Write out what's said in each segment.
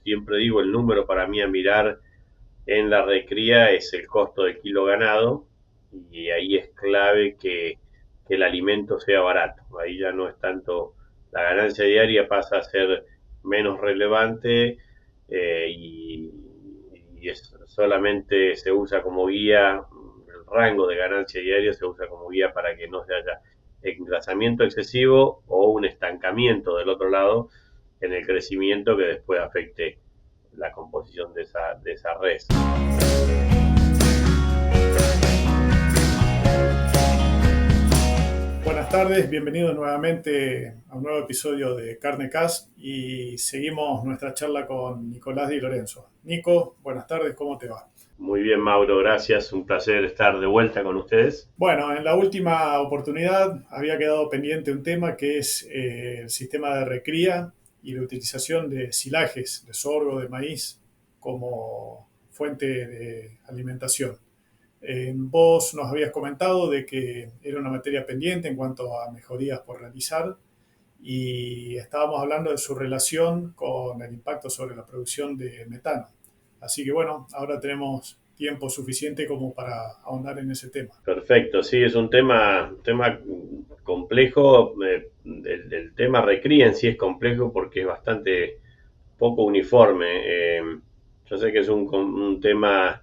siempre digo, el número para mí a mirar en la recría es el costo de kilo ganado, y ahí es clave que el alimento sea barato. Ahí ya no es tanto la ganancia diaria, pasa a ser menos relevante, y solamente se usa como guía. El rango de ganancia diaria se usa como guía para que no se haya engrasamiento excesivo o un estancamiento del otro lado en el crecimiento que después afecte la composición de esa res. Buenas tardes, bienvenidos nuevamente a un nuevo episodio de Carnecast y seguimos nuestra charla con Nicolás Di Lorenzo. Nico, buenas tardes, ¿cómo te va? Muy bien, Mauro, gracias. Un placer estar de vuelta con ustedes. Bueno, en la última oportunidad había quedado pendiente un tema que es el sistema de recría y la utilización de silajes de sorgo, de maíz como fuente de alimentación. Vos nos habías comentado de que era una materia pendiente en cuanto a mejorías por realizar y estábamos hablando de su relación con el impacto sobre la producción de metano. Así que bueno, ahora tenemos tiempo suficiente como para ahondar en ese tema. Perfecto, sí, es un tema complejo. El tema recría en sí es complejo porque es bastante poco uniforme. Yo sé que es un tema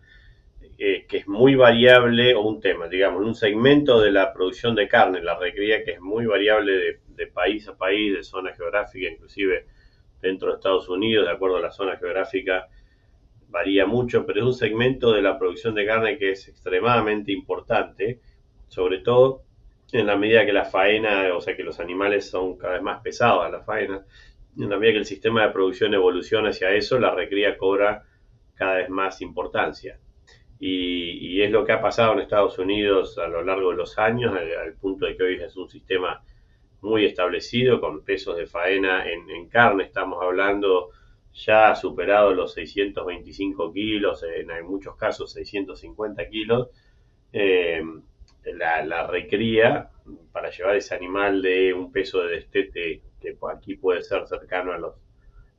que es muy variable, o un tema, digamos, un segmento de la producción de carne, la recría, que es muy variable de país a país, de zona geográfica, inclusive dentro de Estados Unidos, de acuerdo a la zona geográfica, varía mucho, pero es un segmento de la producción de carne que es extremadamente importante, sobre todo en la medida que la faena, o sea que los animales son cada vez más pesados a la faena, en la medida que el sistema de producción evoluciona hacia eso, la recría cobra cada vez más importancia. Y es lo que ha pasado en Estados Unidos a lo largo de los años, al punto de que hoy es un sistema muy establecido, con pesos de faena en carne. Estamos hablando, ya ha superado los 625 kilos, en muchos casos 650 kilos. Eh, la recría para llevar ese animal de un peso de destete que aquí puede ser cercano a los,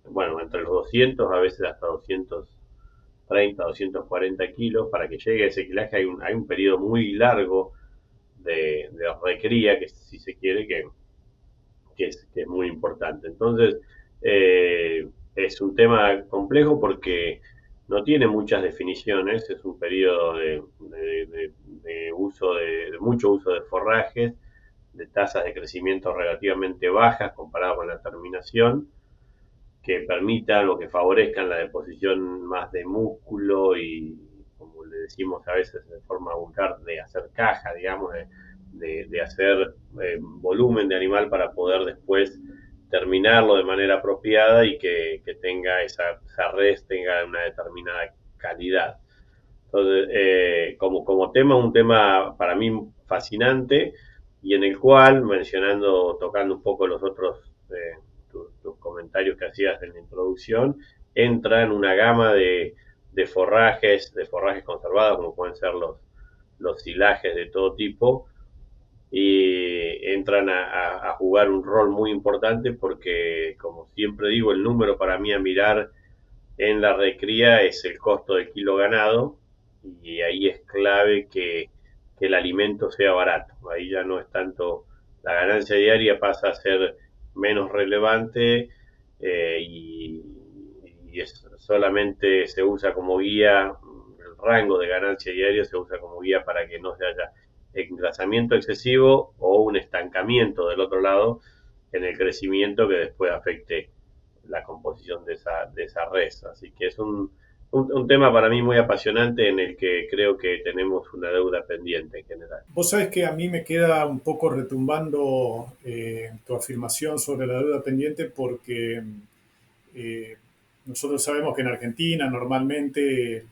bueno, entre los 200, a veces hasta 230, 240 kilos, para que llegue a ese kilaje hay un periodo muy largo de recría, que si se quiere, que es muy importante. Entonces, es un tema complejo porque no tiene muchas definiciones, es un periodo de uso de mucho uso de forrajes, de tasas de crecimiento relativamente bajas comparado con la terminación, que permitan o que favorezcan la deposición más de músculo y, como le decimos a veces de forma vulgar, de hacer caja, digamos, de hacer volumen de animal para poder después terminarlo de manera apropiada y que tenga esa res tenga una determinada calidad. Entonces, como tema, un tema para mí fascinante, y en el cual, tocando un poco los otros, tus comentarios que hacías en la introducción, entra en una gama de forrajes conservados, como pueden ser los silajes de todo tipo, y entran a jugar un rol muy importante porque, como siempre digo, el número para mí a mirar en la recría es el costo de kilo ganado, y ahí es clave que el alimento sea barato. Ahí ya no es tanto la ganancia diaria, pasa a ser menos relevante, y solamente se usa como guía. El rango de ganancia diaria se usa como guía para que no se haya engrasamiento excesivo o un estancamiento del otro lado en el crecimiento que después afecte la composición de esa res. Así que es un tema para mí muy apasionante, en el que creo que tenemos una deuda pendiente en general. Vos sabés que a mí me queda un poco retumbando tu afirmación sobre la deuda pendiente porque eh, nosotros sabemos que en Argentina normalmente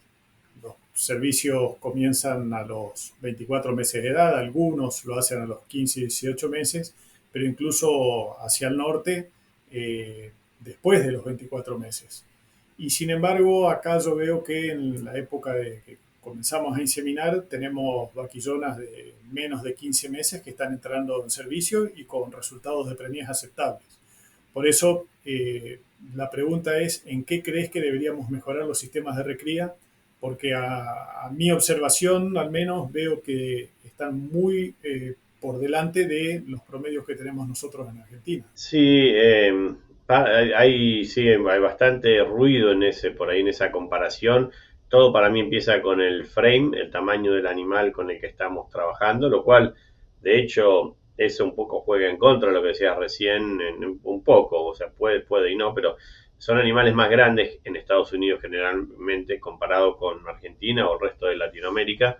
los servicios comienzan a los 24 meses de edad, algunos lo hacen a los 15 y 18 meses, pero incluso hacia el norte después de los 24 meses. Y sin embargo, acá yo veo que en la época de que comenzamos a inseminar, tenemos vaquillonas de menos de 15 meses que están entrando en servicio y con resultados de preñez aceptables. Por eso, la pregunta es, ¿en qué crees que deberíamos mejorar los sistemas de recría? Porque a mi observación, al menos, veo que están muy por delante de los promedios que tenemos nosotros en Argentina. Sí, sí, hay bastante ruido en ese, por ahí en esa comparación. Todo para mí empieza con el frame, el tamaño del animal con el que estamos trabajando, lo cual, de hecho, eso un poco juega en contra de lo que decías recién, un poco, o sea, puede y no, pero son animales más grandes en Estados Unidos generalmente comparado con Argentina o el resto de Latinoamérica,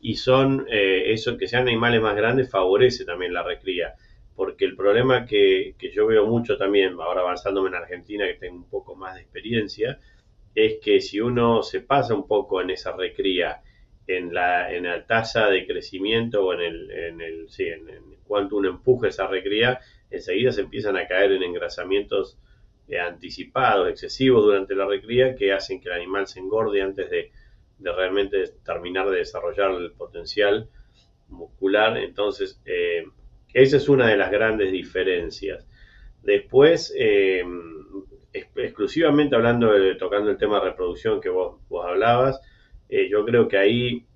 y son, eso, que sean animales más grandes favorece también la recría porque el problema que yo veo mucho también, ahora avanzándome en Argentina, que tengo un poco más de experiencia, es que si uno se pasa un poco en esa recría, en la tasa de crecimiento o sí, en cuanto uno empuje esa recría, enseguida se empiezan a caer en engrasamientos anticipados, excesivos durante la recría, que hacen que el animal se engorde antes de realmente terminar de desarrollar el potencial muscular. Entonces, esa es una de las grandes diferencias. Después, exclusivamente hablando tocando el tema de reproducción que vos hablabas, yo creo que ahí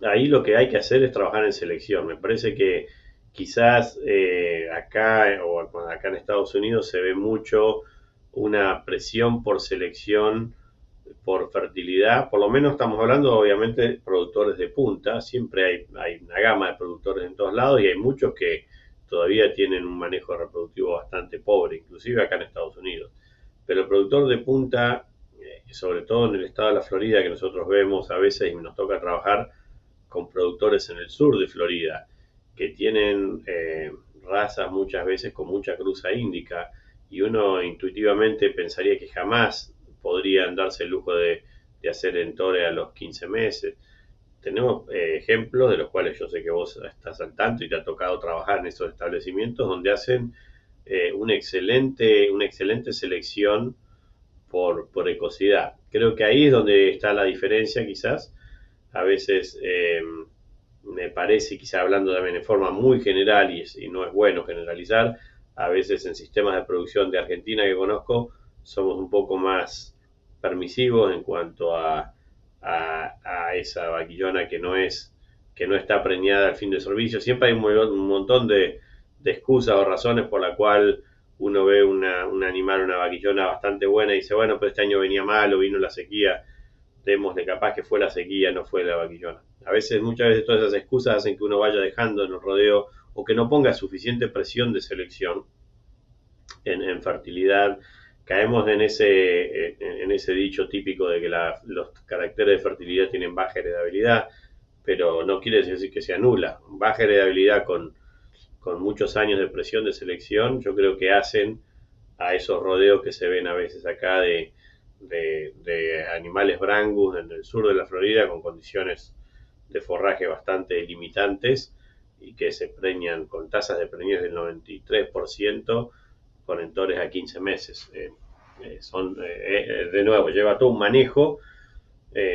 lo que hay que hacer es trabajar en selección. Me parece que quizás acá o acá en Estados Unidos se ve mucho una presión por selección, por fertilidad. Por lo menos estamos hablando obviamente de productores de punta. Siempre hay una gama de productores en todos lados y hay muchos que todavía tienen un manejo reproductivo bastante pobre, inclusive acá en Estados Unidos. Pero el productor de punta, sobre todo en el estado de la Florida, que nosotros vemos a veces y nos toca trabajar con productores en el sur de Florida que tienen razas muchas veces con mucha cruza índica y uno intuitivamente pensaría que jamás podrían darse el lujo de hacer entore a los 15 meses. Tenemos ejemplos de los cuales yo sé que vos estás al tanto y te ha tocado trabajar en esos establecimientos donde hacen una excelente selección por ecosidad. Creo que ahí es donde está la diferencia quizás. A veces me parece, quizá hablando también de forma muy general y no es bueno generalizar, a veces en sistemas de producción de Argentina que conozco somos un poco más permisivos en cuanto a esa vaquillona que no está preñada al fin de servicio. Siempre hay un montón de excusas o razones por la cual uno ve un animal, una vaquillona bastante buena y dice, bueno, pero este año venía mal o vino la sequía, démosle capaz que fue la sequía, no fue la vaquillona. A veces, muchas veces todas esas excusas hacen que uno vaya dejando en el rodeo o que no ponga suficiente presión de selección en fertilidad. Caemos en ese dicho típico de que los caracteres de fertilidad tienen baja heredabilidad, pero no quiere decir que sea nula. Baja heredabilidad con muchos años de presión de selección, yo creo que hacen a esos rodeos que se ven a veces acá de animales brangus en el sur de la Florida con condiciones de forraje bastante limitantes y que se preñan con tasas de preñez del 93% con entores a 15 meses. De nuevo, lleva todo un manejo,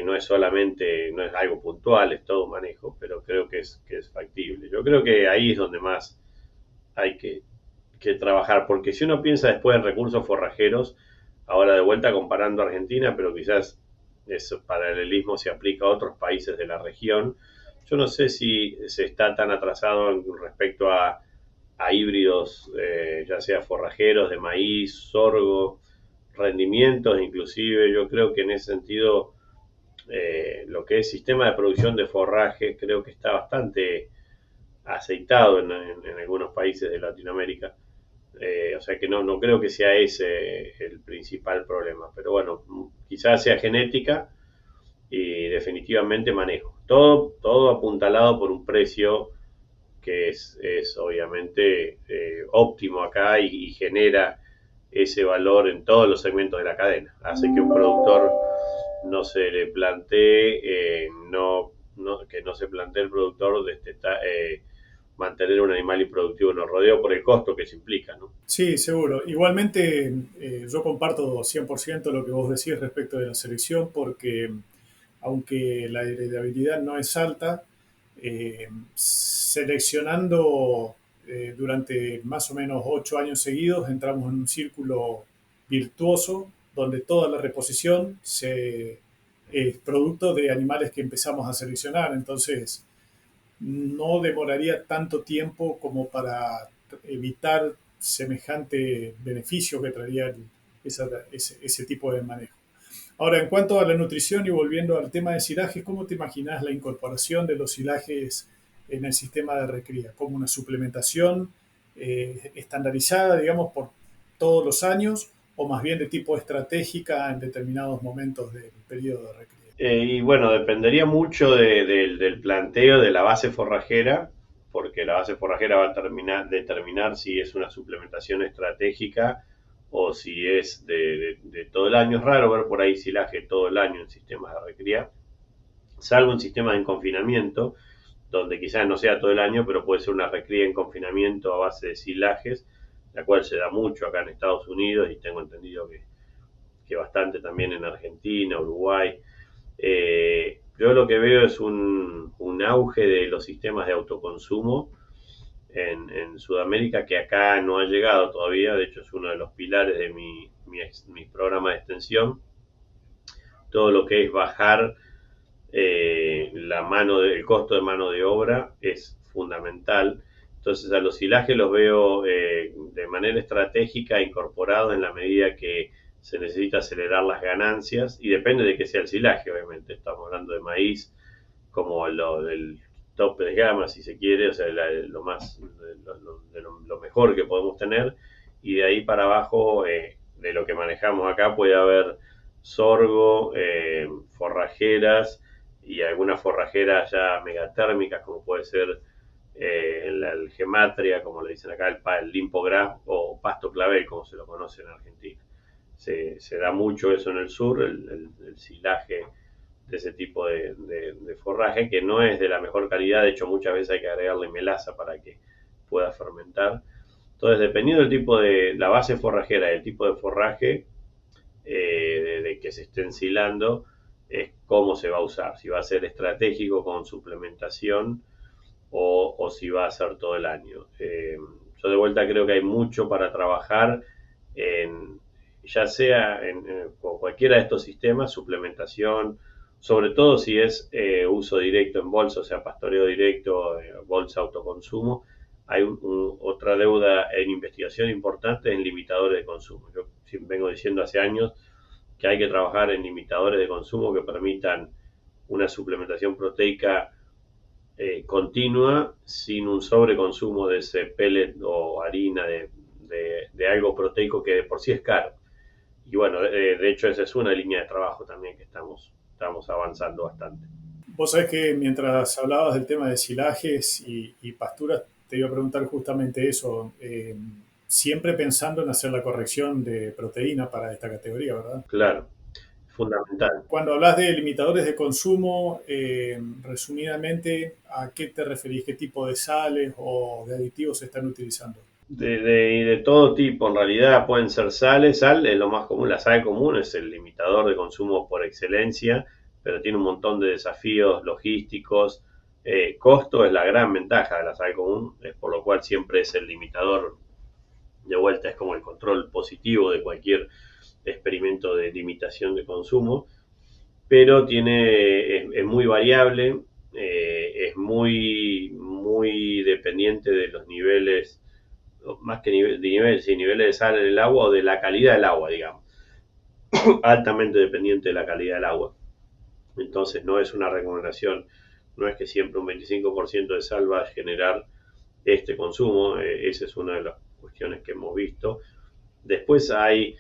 no es solamente, no es algo puntual, es todo un manejo, pero creo que es factible. Yo creo que ahí es donde más hay que trabajar, porque si uno piensa después en recursos forrajeros, ahora de vuelta comparando Argentina, pero quizás ese paralelismo se aplica a otros países de la región, yo no sé si se está tan atrasado respecto a híbridos, ya sea forrajeros de maíz, sorgo, rendimientos inclusive, yo creo que en ese sentido lo que es sistema de producción de forraje creo que está bastante aceitado en algunos países de Latinoamérica. O sea que no creo que sea ese el principal problema. Pero bueno, quizás sea genética y definitivamente manejo. Todo apuntalado por un precio que es obviamente óptimo acá y genera ese valor en todos los segmentos de la cadena. Hace que un productor no se le plantee, que no se plantee el productor mantener un animal improductivo en el rodeo por el costo que se implica, ¿no? Sí, seguro. Igualmente, yo comparto 100% lo que vos decís respecto de la selección, porque aunque la heredabilidad no es alta, seleccionando durante más o menos 8 años seguidos entramos en un círculo virtuoso donde toda la reposición es producto de animales que empezamos a seleccionar. Entonces, no demoraría tanto tiempo como para evitar semejante beneficio que traería ese tipo de manejo. Ahora, en cuanto a la nutrición y volviendo al tema de silajes, ¿cómo te imaginas la incorporación de los silajes en el sistema de recría? ¿Como una suplementación estandarizada, digamos, por todos los años o más bien de tipo estratégica en determinados momentos del periodo de recría? Y bueno, dependería mucho del planteo de la base forrajera, porque la base forrajera va a determinar si es una suplementación estratégica o si es de todo el año. Es raro ver por ahí silaje todo el año en sistemas de recría, salvo en sistemas de confinamiento, donde quizás no sea todo el año, pero puede ser una recría en confinamiento a base de silajes, la cual se da mucho acá en Estados Unidos y tengo entendido que bastante también en Argentina, Uruguay. Yo lo que veo es un auge de los sistemas de autoconsumo en Sudamérica que acá no ha llegado todavía. De hecho, es uno de los pilares de mi programa de extensión. Todo lo que es bajar el costo de mano de obra es fundamental. Entonces, a los silajes los veo de manera estratégica incorporados en la medida que se necesita acelerar las ganancias y depende de que sea el silaje, obviamente. Estamos hablando de maíz como del tope de gama, si se quiere, o sea, lo mejor que podemos tener, y de ahí para abajo, de lo que manejamos acá, puede haber sorgo, forrajeras y algunas forrajeras ya megatérmicas, como puede ser el gematria, como le dicen acá, el limpo gras o pasto clavel, como se lo conoce en Argentina. Se da mucho eso en el sur, el silaje de ese tipo de forraje, que no es de la mejor calidad. De hecho, muchas veces hay que agregarle melaza para que pueda fermentar. Entonces, dependiendo del tipo de la base forrajera, el tipo de forraje de que se esté ensilando, es cómo se va a usar. Si va a ser estratégico con suplementación o si va a ser todo el año. Yo de vuelta creo que hay mucho para trabajar en, ya sea en cualquiera de estos sistemas, suplementación, sobre todo si es uso directo en bolsa, o sea, pastoreo directo, bolsa autoconsumo. Hay otra deuda en investigación importante en limitadores de consumo. Yo vengo diciendo hace años que hay que trabajar en limitadores de consumo que permitan una suplementación proteica continua sin un sobreconsumo de ese pellet o harina de algo proteico que de por sí es caro. Y bueno, de hecho esa es una línea de trabajo también que estamos avanzando bastante. Vos sabés que mientras hablabas del tema de silajes y pasturas, te iba a preguntar justamente eso. Siempre pensando en hacer la corrección de proteína para esta categoría, ¿verdad? Claro, fundamental. Cuando hablas de limitadores de consumo, resumidamente, ¿a qué te referís? ¿Qué tipo de sales o de aditivos se están utilizando? De todo tipo, en realidad pueden ser sales, sal es lo más común, la sal común es el limitador de consumo por excelencia, pero tiene un montón de desafíos logísticos. Costo es la gran ventaja de la sal común, es por lo cual siempre es el limitador. De vuelta es como el control positivo de cualquier experimento de limitación de consumo, pero es muy variable, es muy dependiente de los niveles, más que niveles de sal en el agua o de la calidad del agua, digamos. Altamente dependiente de la calidad del agua. Entonces no es una recomendación, no es que siempre un 25% de sal va a generar este consumo, esa es una de las cuestiones que hemos visto. Después hay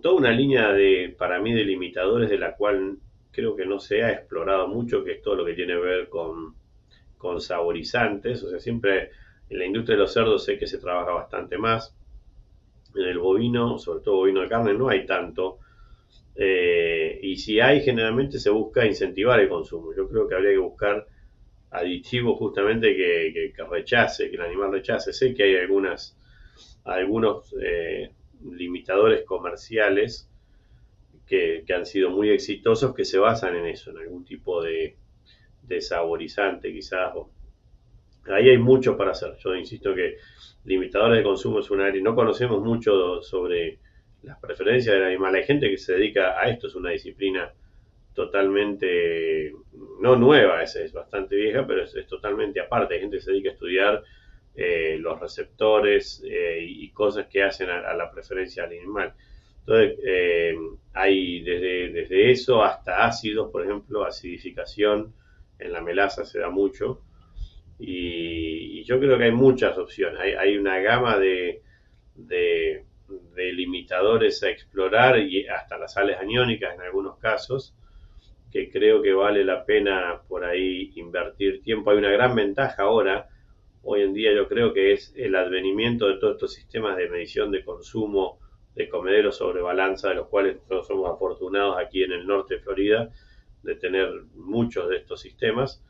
toda una línea para mí, de limitadores de la cual creo que no se ha explorado mucho, que es todo lo que tiene que ver con saborizantes. O sea, siempre en la industria de los cerdos sé que se trabaja bastante más. En el bovino, sobre todo bovino de carne, no hay tanto. Y si hay, generalmente se busca incentivar el consumo. Yo creo que habría que buscar aditivos justamente que rechace, que el animal rechace. Sé que hay algunos limitadores comerciales que han sido muy exitosos que se basan en eso, en algún tipo de saborizante quizás ahí hay mucho para hacer. Yo insisto que limitadores de consumo es un área, no conocemos mucho sobre las preferencias del animal. Hay gente que se dedica a esto, es una disciplina totalmente, no nueva, es bastante vieja, pero es totalmente aparte. Hay gente que se dedica a estudiar los receptores y cosas que hacen a la preferencia del animal. Entonces, hay desde eso hasta ácidos, por ejemplo, acidificación en la melaza se da mucho. Y yo creo que hay muchas opciones. Hay una gama de, de limitadores a explorar y hasta las sales aniónicas en algunos casos que creo que vale la pena por ahí invertir tiempo. Hay una gran ventaja ahora, hoy en día yo creo que es el advenimiento de todos estos sistemas de medición de consumo de comederos sobre balanza, de los cuales nosotros somos afortunados aquí en el norte de Florida de tener muchos de estos sistemas,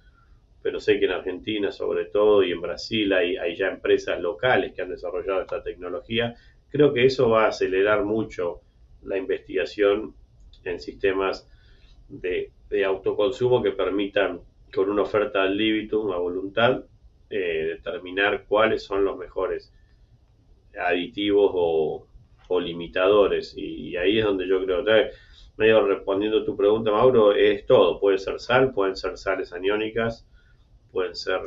pero sé que en Argentina sobre todo y en Brasil hay ya empresas locales que han desarrollado esta tecnología. Creo que eso va a acelerar mucho la investigación en sistemas de autoconsumo que permitan, con una oferta al libitum, a voluntad, determinar cuáles son los mejores aditivos o limitadores. Y ahí es donde yo creo, medio respondiendo a tu pregunta, Mauro, es todo. Puede ser sal, pueden ser sales aniónicas, pueden ser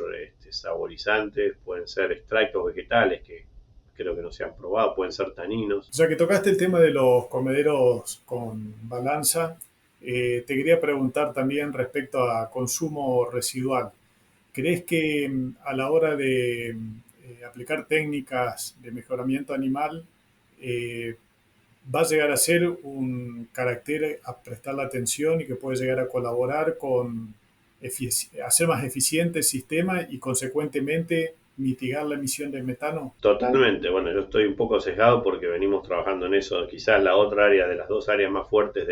saborizantes, pueden ser extractos vegetales que creo que no se han probado, pueden ser taninos. Ya que tocaste el tema de los comederos con balanza, te quería preguntar también respecto a consumo residual. ¿Crees que a la hora de aplicar técnicas de mejoramiento animal eh, va a llegar a ser un carácter a prestarle atención y que puede llegar a colaborar con hacer más eficiente el sistema y consecuentemente mitigar la emisión de metano? Totalmente, bueno, yo estoy un poco sesgado porque venimos trabajando en eso. Quizás la otra área, de las dos áreas más fuertes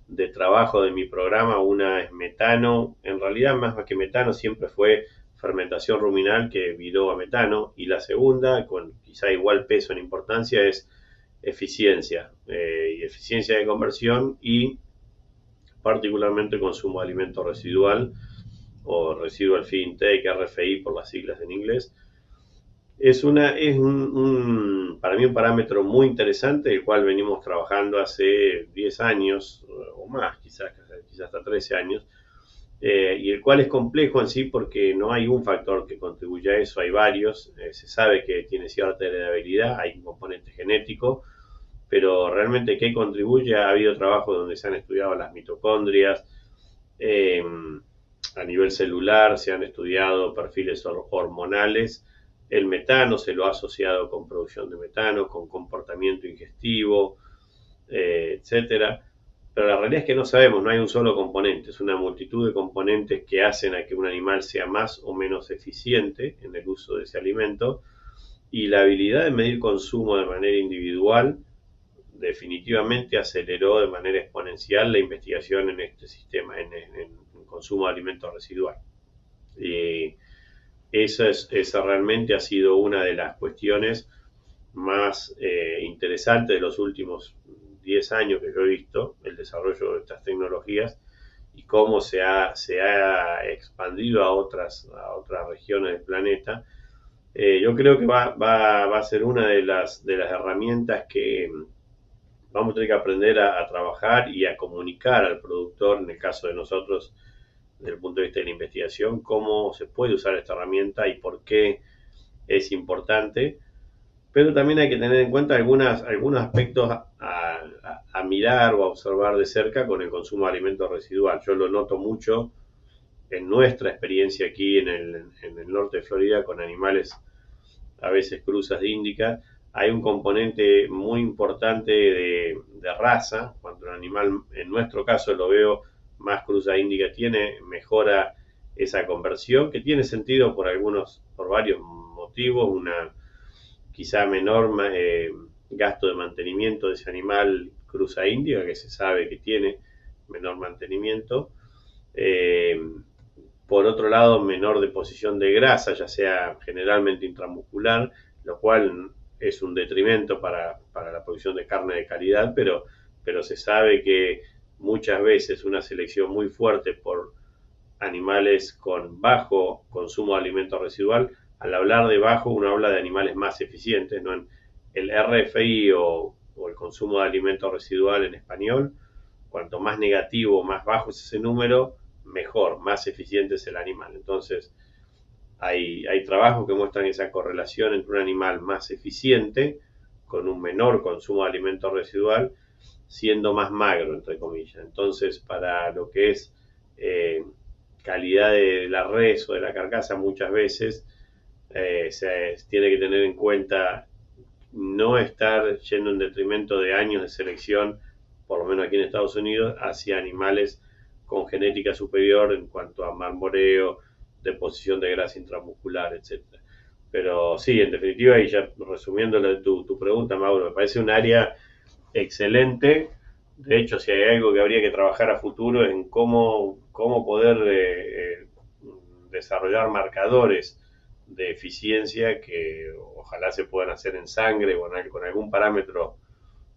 de trabajo de mi programa, una es metano, en realidad más que metano siempre fue fermentación ruminal que viró a metano, y la segunda, con quizá igual peso en importancia, es eficiencia y eficiencia de conversión y particularmente consumo de alimento residual o residual feed intake, RFI por las siglas en inglés. Para mí un parámetro muy interesante, el cual venimos trabajando hace 10 años o más, quizás hasta 13 años, y el cual es complejo en sí porque no hay un factor que contribuya a eso, hay varios. Se sabe que tiene cierta heredabilidad, hay un componente genético, pero realmente qué contribuye, ha habido trabajos donde se han estudiado las mitocondrias, eh, a nivel celular se han estudiado perfiles hormonales, el metano se lo ha asociado con producción de metano, con comportamiento ingestivo, etcétera. Pero la realidad es que no sabemos, no hay un solo componente, es una multitud de componentes que hacen a que un animal sea más o menos eficiente en el uso de ese alimento, y la habilidad de medir consumo de manera individual definitivamente aceleró de manera exponencial la investigación en este sistema, en consumo de alimentos residual. Y esa realmente ha sido una de las cuestiones más interesantes de los últimos 10 años que yo he visto, el desarrollo de estas tecnologías y cómo se ha expandido a otras regiones del planeta. Yo creo que va a ser una de las herramientas que vamos a tener que aprender a trabajar y a comunicar al productor, en el caso de nosotros, desde el punto de vista de la investigación, cómo se puede usar esta herramienta y por qué es importante. Pero también hay que tener en cuenta algunos aspectos a mirar o a observar de cerca con el consumo de alimentos residual. Yo lo noto mucho en nuestra experiencia aquí en el norte de Florida con animales, a veces cruzas de índica. Hay un componente muy importante de raza. Cuando el animal, en nuestro caso lo veo más cruza índica tiene, mejora esa conversión, que tiene sentido por varios motivos. Una quizá menor gasto de mantenimiento de ese animal cruza índica, que se sabe que tiene menor mantenimiento. Eh, por otro lado, menor deposición de grasa, ya sea generalmente intramuscular, lo cual es un detrimento para la producción de carne de calidad, pero se sabe que muchas veces una selección muy fuerte por animales con bajo consumo de alimento residual. Al hablar de bajo, uno habla de animales más eficientes, ¿no? El RFI o el consumo de alimento residual en español, cuanto más negativo, más bajo es ese número, mejor, más eficiente es el animal. Entonces, hay trabajos que muestran esa correlación entre un animal más eficiente, con un menor consumo de alimento residual, siendo más magro, entre comillas. Entonces, para lo que es calidad de la res o de la carcasa, muchas veces se tiene que tener en cuenta no estar yendo en detrimento de años de selección, por lo menos aquí en Estados Unidos, hacia animales con genética superior en cuanto a marmoreo, deposición de grasa intramuscular, etcétera. Pero sí, en definitiva, y ya resumiendo tu pregunta, Mauro, me parece un área excelente. De hecho, si hay algo que habría que trabajar a futuro es en cómo poder desarrollar marcadores de eficiencia que ojalá se puedan hacer en sangre o con algún parámetro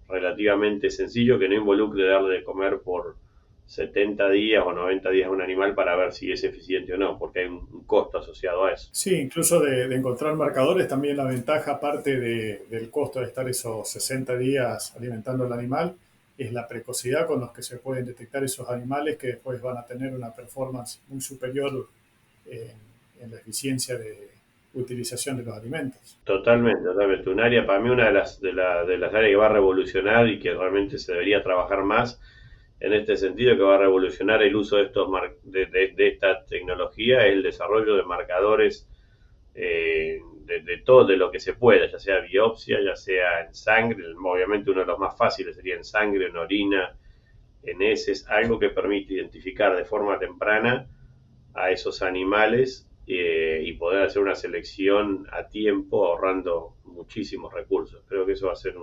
relativamente sencillo que no involucre darle de comer por 70 días o 90 días a un animal para ver si es eficiente o no, porque hay un costo asociado a eso. Sí, incluso de encontrar marcadores, también la ventaja, aparte del costo de estar esos 60 días alimentando al animal, es la precocidad con los que se pueden detectar esos animales que después van a tener una performance muy superior en la eficiencia de utilización de los alimentos. Totalmente, totalmente. Un área, para mí, una de las áreas que va a revolucionar y que realmente se debería trabajar más en este sentido, que va a revolucionar el uso de de esta tecnología, es el desarrollo de marcadores de todo, de lo que se pueda, ya sea biopsia, ya sea en sangre. Obviamente uno de los más fáciles sería en sangre, en orina, en heces, algo que permite identificar de forma temprana a esos animales y poder hacer una selección a tiempo ahorrando muchísimos recursos. Creo que eso va a ser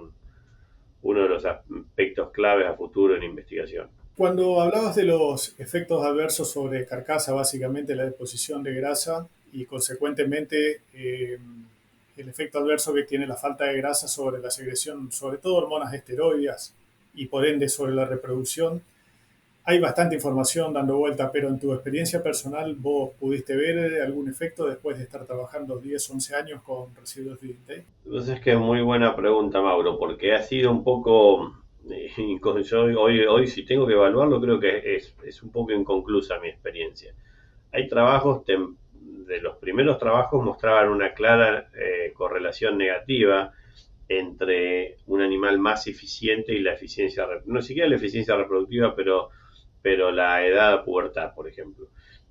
uno de los aspectos claves a futuro en investigación. Cuando hablabas de los efectos adversos sobre carcasa, básicamente la deposición de grasa y consecuentemente el efecto adverso que tiene la falta de grasa sobre la secreción, sobre todo hormonas esteroides y por ende sobre la reproducción, hay bastante información dando vuelta, pero en tu experiencia personal, ¿vos pudiste ver algún efecto después de estar trabajando 10, 11 años con residuos de DT? Entonces es que es muy buena pregunta, Mauro, porque ha sido un poco, yo hoy si tengo que evaluarlo, creo que es un poco inconclusa mi experiencia. Hay trabajos, de los primeros trabajos mostraban una clara correlación negativa entre un animal más eficiente y la eficiencia, no siquiera la eficiencia reproductiva, pero la edad de pubertad, por ejemplo.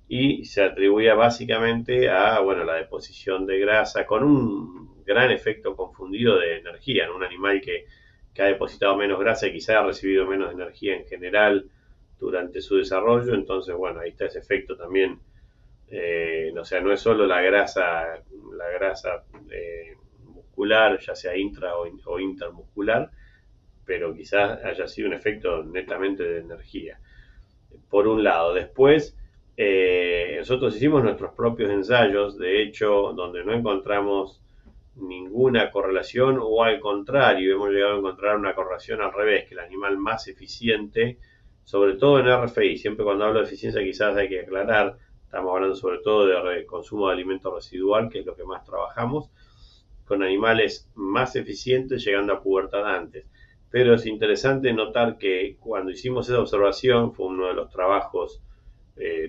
Y se atribuía básicamente a, bueno, la deposición de grasa con un gran efecto confundido de energía, en un animal que ha depositado menos grasa y quizá ha recibido menos energía en general durante su desarrollo. Entonces, bueno, ahí está ese efecto también. O sea, no es solo la grasa muscular, ya sea intra o intermuscular, pero quizás haya sido un efecto netamente de energía. Por un lado. Después, nosotros hicimos nuestros propios ensayos, de hecho, donde no encontramos ninguna correlación o al contrario, hemos llegado a encontrar una correlación al revés, que el animal más eficiente, sobre todo en RFI, siempre cuando hablo de eficiencia quizás hay que aclarar, estamos hablando sobre todo de consumo de alimento residual, que es lo que más trabajamos, con animales más eficientes llegando a pubertad antes. Pero es interesante notar que cuando hicimos esa observación, fue uno de los trabajos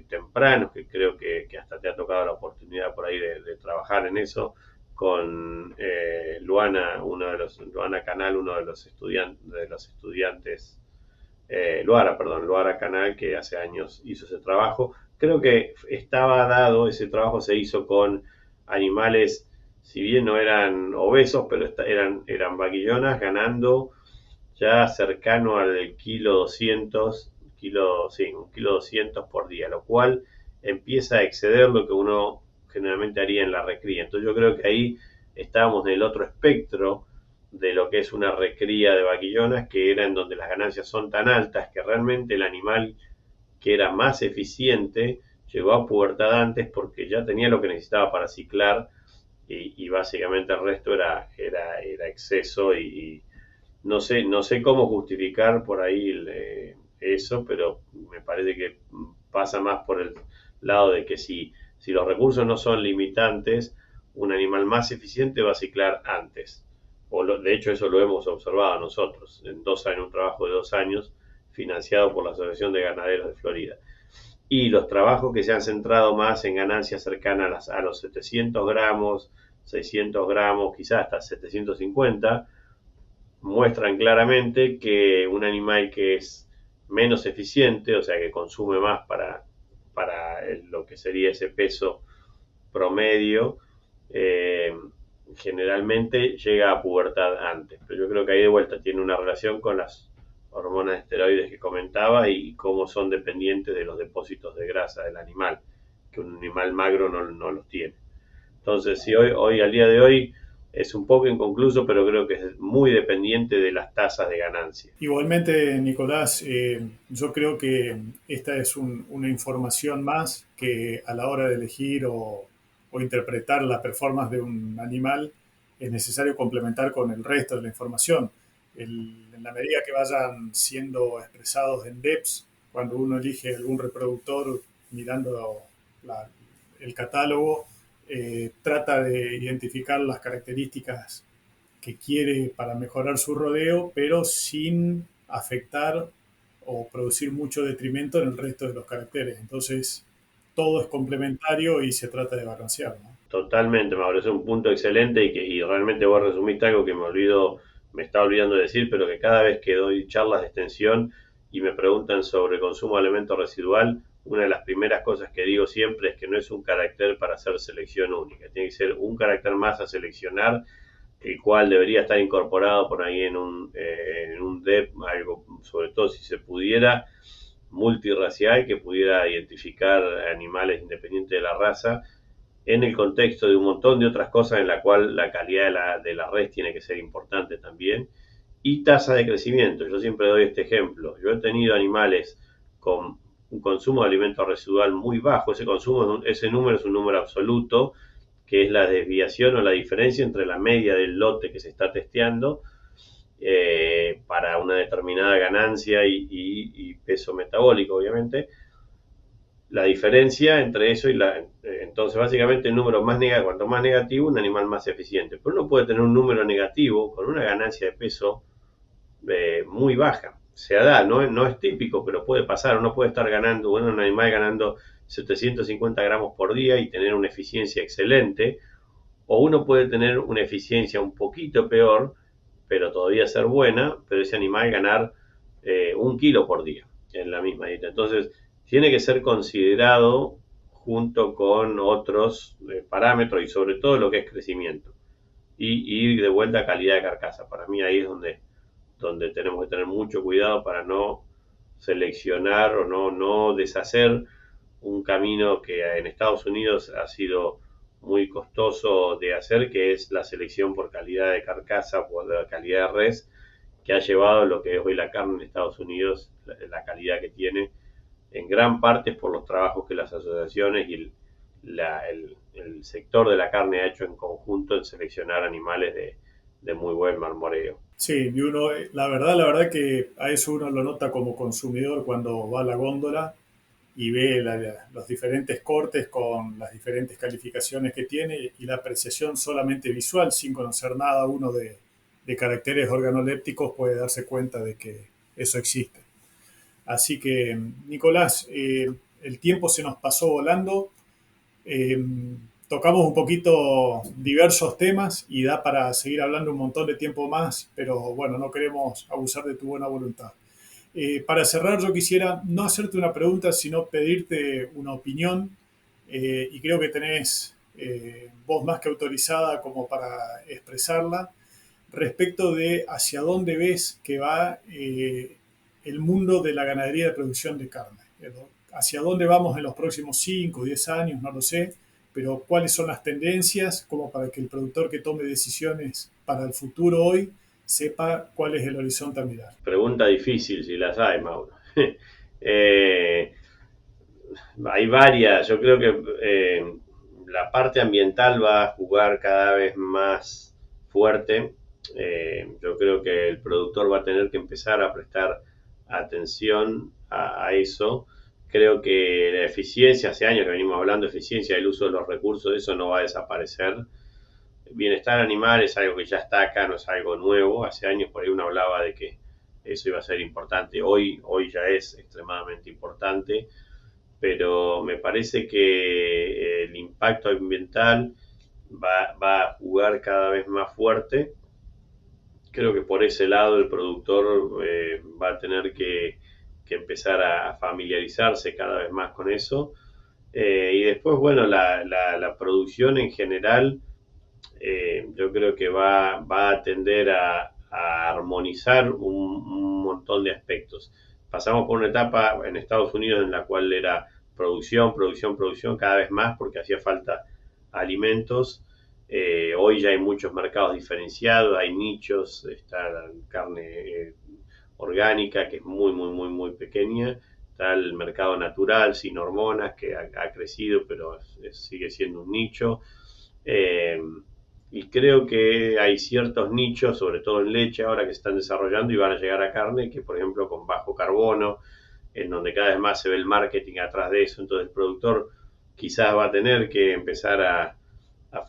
tempranos, que creo que hasta te ha tocado la oportunidad por ahí de trabajar en eso, con Luana Canal, uno de los estudiantes, Luara Canal, que hace años hizo ese trabajo. Creo que estaba dado, ese trabajo se hizo con animales, si bien no eran obesos, pero eran vaquillonas ganando ya cercano al kilo 200, sí, un kilo 200 por día, lo cual empieza a exceder lo que uno generalmente haría en la recría. Entonces yo creo que ahí estábamos en el otro espectro de lo que es una recría de vaquillonas, que era en donde las ganancias son tan altas que realmente el animal que era más eficiente llegó a pubertad antes porque ya tenía lo que necesitaba para ciclar y básicamente el resto era exceso y no sé cómo justificar por ahí eso, pero me parece que pasa más por lado de que si los recursos no son limitantes, un animal más eficiente va a ciclar antes. De hecho, eso lo hemos observado nosotros en un trabajo de 2 años financiado por la Asociación de Ganaderos de Florida. Y los trabajos que se han centrado más en ganancias cercanas a los 700 gramos, 600 gramos, quizás hasta 750, muestran claramente que un animal que es menos eficiente, o sea, que consume más para lo que sería ese peso promedio, eh, generalmente llega a pubertad antes. Pero yo creo que ahí de vuelta tiene una relación con las hormonas esteroides que comentaba y cómo son dependientes de los depósitos de grasa del animal, que un animal magro no los tiene. Entonces, sí, hoy al día de hoy es un poco inconcluso, pero creo que es muy dependiente de las tasas de ganancia. Igualmente, Nicolás, yo creo que esta es una información más que a la hora de elegir o interpretar la performance de un animal es necesario complementar con el resto de la información. En la medida que vayan siendo expresados en DEPs, cuando uno elige algún reproductor mirando la- el catálogo, trata de identificar las características que quiere para mejorar su rodeo, pero sin afectar o producir mucho detrimento en el resto de los caracteres. Entonces, todo es complementario y se trata de balancear, ¿no? Totalmente, me parece un punto excelente y realmente vos resumiste algo que me estaba olvidando de decir, pero que cada vez que doy charlas de extensión y me preguntan sobre consumo de alimento residual, una de las primeras cosas que digo siempre es que no es un carácter para hacer selección única, tiene que ser un carácter más a seleccionar, el cual debería estar incorporado por ahí en un DEP, algo, sobre todo si se pudiera, multirracial, que pudiera identificar animales independientes de la raza en el contexto de un montón de otras cosas en la cual la calidad de la red tiene que ser importante también, y tasa de crecimiento. Yo siempre doy este ejemplo. Yo he tenido animales con un consumo de alimento residual muy bajo. Ese número es un número absoluto, que es la desviación o la diferencia entre la media del lote que se está testeando para una determinada ganancia y peso metabólico, obviamente, la diferencia entre eso entonces básicamente el número más negativo, cuanto más negativo, un animal más eficiente. Pero uno puede tener un número negativo con una ganancia de peso muy baja. Se da, no es típico, pero puede pasar. Uno puede estar ganando, bueno, un animal ganando 750 gramos por día y tener una eficiencia excelente, o uno puede tener una eficiencia un poquito peor, pero todavía ser buena, pero ese animal ganar 1 kilo por día en la misma dieta. Entonces, tiene que ser considerado junto con otros parámetros y sobre todo lo que es crecimiento. Y de vuelta a calidad de carcasa. Para mí ahí es donde tenemos que tener mucho cuidado para no seleccionar o no deshacer un camino que en Estados Unidos ha sido muy costoso de hacer, que es la selección por calidad de carcasa, por la calidad de res, que ha llevado lo que es hoy la carne en Estados Unidos, la calidad que tiene, en gran parte por los trabajos que las asociaciones y el sector de la carne ha hecho en conjunto en seleccionar animales de muy buen marmoreo. Sí, y uno, la verdad que a eso uno lo nota como consumidor cuando va a la góndola y ve los diferentes cortes con las diferentes calificaciones que tiene y la apreciación solamente visual, sin conocer nada uno de caracteres organolépticos, puede darse cuenta de que eso existe. Así que, Nicolás, el tiempo se nos pasó volando. Eh, Tocamos un poquito diversos temas y da para seguir hablando un montón de tiempo más, pero bueno, no queremos abusar de tu buena voluntad. Para cerrar, yo quisiera no hacerte una pregunta, sino pedirte una opinión, y creo que tenés voz más que autorizada como para expresarla, respecto de hacia dónde ves que va el mundo de la ganadería de producción de carne. Hacia dónde vamos en los próximos 5 o 10 años, no lo sé, pero cuáles son las tendencias como para que el productor que tome decisiones para el futuro hoy sepa cuál es el horizonte a mirar. Pregunta difícil si las hay, Mauro. eh, Hay varias, yo creo que la parte ambiental va a jugar cada vez más fuerte. Yo creo que el productor va a tener que empezar a prestar atención a eso. Creo que la eficiencia, hace años que venimos hablando de eficiencia del uso de los recursos, eso no va a desaparecer. Bienestar animal es algo que ya está acá, no es algo nuevo. Hace años por ahí uno hablaba de que eso iba a ser importante. Hoy ya es extremadamente importante, pero me parece que el impacto ambiental va a jugar cada vez más fuerte. Creo que por ese lado el productor va a tener que empezar a familiarizarse cada vez más con eso. Y después, bueno, la producción en general, yo creo que va a tender a armonizar un montón de aspectos. Pasamos por una etapa en Estados Unidos en la cual era producción, producción, producción cada vez más porque hacía falta alimentos. Hoy ya hay muchos mercados diferenciados, hay nichos, está la carne orgánica que es muy, muy, muy, muy pequeña, está el mercado natural sin hormonas que ha crecido pero sigue siendo un nicho. Eh, y creo que hay ciertos nichos, sobre todo en leche ahora que se están desarrollando y van a llegar a carne, que por ejemplo con bajo carbono, en donde cada vez más se ve el marketing atrás de eso, entonces el productor quizás va a tener que empezar a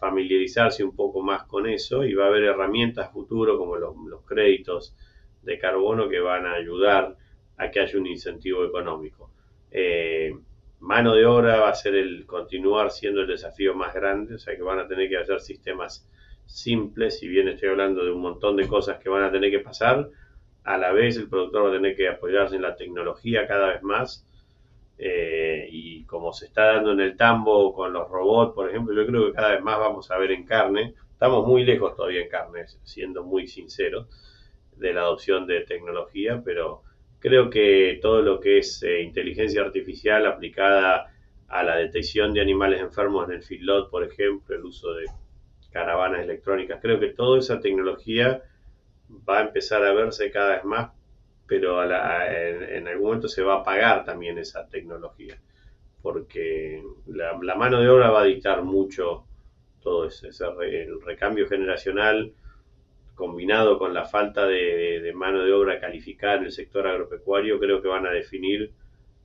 familiarizarse un poco más con eso y va a haber herramientas futuro como los créditos de carbono que van a ayudar a que haya un incentivo económico. Mano de obra va a ser continuar siendo el desafío más grande, o sea que van a tener que hacer sistemas simples, si bien estoy hablando de un montón de cosas que van a tener que pasar, a la vez el productor va a tener que apoyarse en la tecnología cada vez más, y como se está dando en el tambo con los robots, por ejemplo, yo creo que cada vez más vamos a ver en carne, estamos muy lejos todavía en carne, siendo muy sinceros, de la adopción de tecnología, pero creo que todo lo que es inteligencia artificial aplicada a la detección de animales enfermos en el feedlot, por ejemplo, el uso de caravanas electrónicas, creo que toda esa tecnología va a empezar a verse cada vez más, pero en algún momento se va a pagar también esa tecnología, porque la mano de obra va a dictar mucho todo el recambio generacional combinado con la falta de mano de obra calificada en el sector agropecuario, creo que van a definir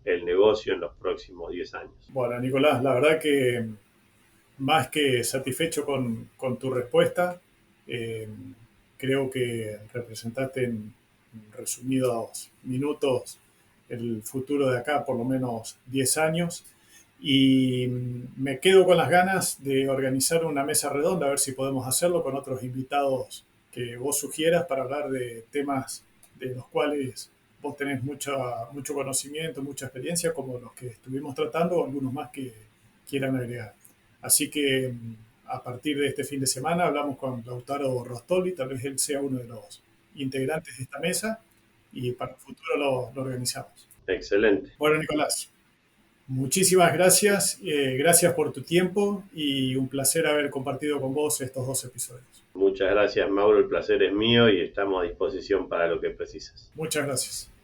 el negocio en los próximos 10 años. Bueno, Nicolás, la verdad que más que satisfecho con tu respuesta. Eh, Creo que representaste en resumidos minutos el futuro de acá, por lo menos 10 años. Y me quedo con las ganas de organizar una mesa redonda, a ver si podemos hacerlo con otros invitados que vos sugieras para hablar de temas de los cuales vos tenés mucho conocimiento, mucha experiencia, como los que estuvimos tratando, o algunos más que quieran agregar. Así que a partir de este fin de semana hablamos con Lautaro Rostoli, tal vez él sea uno de los integrantes de esta mesa y para el futuro lo organizamos. Excelente. Bueno, Nicolás, muchísimas gracias, gracias por tu tiempo y un placer haber compartido con vos estos 2 episodios. Muchas gracias, Mauro. El placer es mío y estamos a disposición para lo que precises. Muchas gracias.